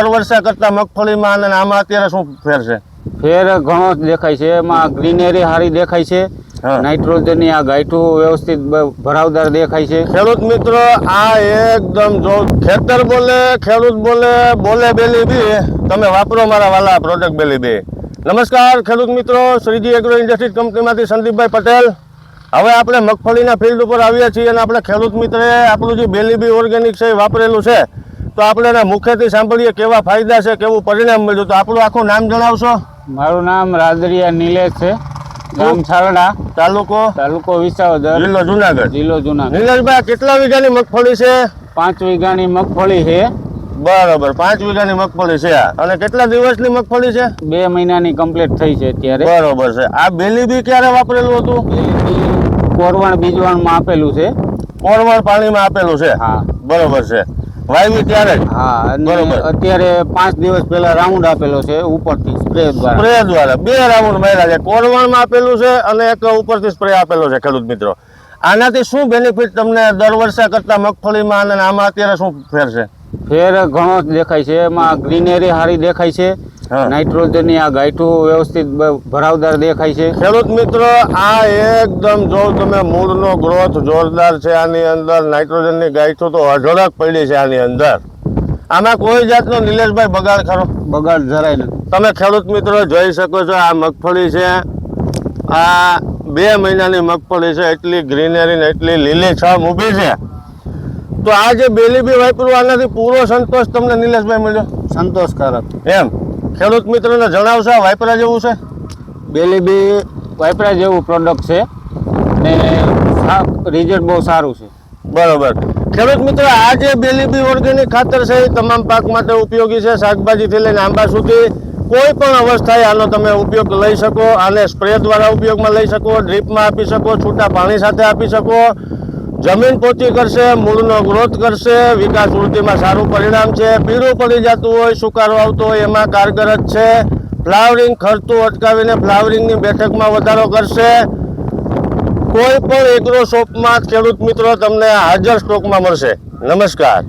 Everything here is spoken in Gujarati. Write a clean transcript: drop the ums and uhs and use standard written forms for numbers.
દર વર્ષે કરતા મગફળીમાં અને આમાં અત્યારે શું ફેર છે? ફેર ઘણો જ દેખાય છે. એમાં ગ્રીનરી સારી દેખાય છે. હા. નાઇટ્રોજન ની આ ગાંઠું વ્યવસ્થિત ભરાવદાર દેખાય છે. ખેડૂત મિત્રો આ એકદમ જો ખેતર બોલે ખેડૂત બોલે બોલે બેલી બી તમે વાપરો મારા વાલા પ્રોડક્ટ બેલી બી. નમસ્કાર ખેડૂત મિત્રો, શ્રીજી એગ્રો ઇન્ડસ્ટ્રીઝ કંપનીમાંથી સંદીપભાઈ પટેલ. હવે આપણે મગફળીના ફિલ્ડ ઉપર આવ્યા છીએ અને આપણે ખેડૂત મિત્રે આપણું જે બેલી બી ઓર્ગેનિક છે એ વાપરેલું છે, તો આપણે એના મુખ્યથી સાંભળીએ કેવા ફાયદા છે, કેવું પરિણામ મળ્યું. તો આપણું આખું નામ જણાવશો? મારું નામ રાદડિયા નિલેશ છે, ગામ છારડા, તાલુકો વિસાવદર, જિલ્લો જુનાગઢ. નિલેશભાઈ, કેટલા વીઘાની મગફળી છે? 5 વીઘાની મગફળી છે. બરાબર, 5 વીઘાની મગફળી છે. અને કેટલા દિવસની મગફળી છે? 2 મહિનાની કમ્પ્લીટ થઈ છે અત્યારે. બરોબર છે. આ બેલી બી ક્યારે વાપરેલું હતું? કોરવણ બીજવાણમાં આપેલું છે. કોરવણ પાણીમાં આપેલું છે? હા. બરોબર છે. વાવી ત્યારે જ? હા. અને બરોબર. અત્યારે 5 દિવસ પહેલા રાઉન્ડ આપેલો છે ઉપરથી સ્પ્રે દ્વારા 2 રાઉન્ડ માર્યા છે. કોરવણમાં આપેલું છે અને એક ઉપરથી સ્પ્રે આપેલો છે. ખેડૂત મિત્રો, આનાથી શું બેનિફિટ તમને દર વર્ષે કરતા મગફળીમાં અને આમાં અત્યારે શું ફેર છે? ફેર ઘણો જ દેખાય છે. એમાં ગ્રીનરી સારી દેખાય છે. હા. નાઇટ્રોજન ની આ ગાંઠું વ્યવસ્થિત ભરાવદાર દેખાય છે. ખેડૂત મિત્રો, આ એકદમ જો તમે મૂળનો ગ્રોથ જોરદાર છે. આની અંદર નાઇટ્રોજનની ગાંઠો તો અઢળક પડી છે આની અંદર. આમાં કોઈ જાતનો નિલેશભાઈ બગાડ ખરો? બગાડ જરાય નથી. તમે ખેડૂત મિત્રો જોઈ શકો છો, આ મગફળી છે, આ 2 મહિનાની મગફળી છે. એટલી ગ્રીનરી ને એટલી લીલીછમ ઊભી છે. તો આ જે બેલી બી વાપરું, આનાથી પૂરો સંતોષ તમને નિલેશભાઈ મળ્યો? સંતોષકારક. એમ ખેડૂત મિત્રોને જણાવશો આ વાપરા જેવું છે? બેલી બી વાપરા જેવું પ્રોડક્ટ છે ને રિઝલ્ટ બહુ સારું છે. બરોબર. ખેડૂત મિત્રો, આ જે બેલી બી ઓર્ગેનિક ખાતર છે એ તમામ પાક માટે ઉપયોગી છે. શાકભાજીથી લઈને આંબા સુધી કોઈ પણ અવસ્થાએ આનો તમે ઉપયોગ લઈ શકો. આને સ્પ્રે દ્વારા ઉપયોગમાં લઈ શકો, ડ્રીપમાં આપી શકો, છૂટા પાણી સાથે આપી શકો. જમીન પોચી કરશે, મૂળનો ગ્રોથ કરશે, વિકાસ વૃદ્ધિમાં સારું પરિણામ છે. પીળું પડી જતું હોય, સુકારો આવતો હોય એમાં કારગર જ છે. ફ્લાવરિંગ ખરતું અટકાવીને ફ્લાવરિંગની બેઠકમાં વધારો કરશે. કોઈ પણ એગ્રો શોપમાં ખેડૂત મિત્રો તમને હાજર સ્ટોકમાં મળશે. નમસ્કાર.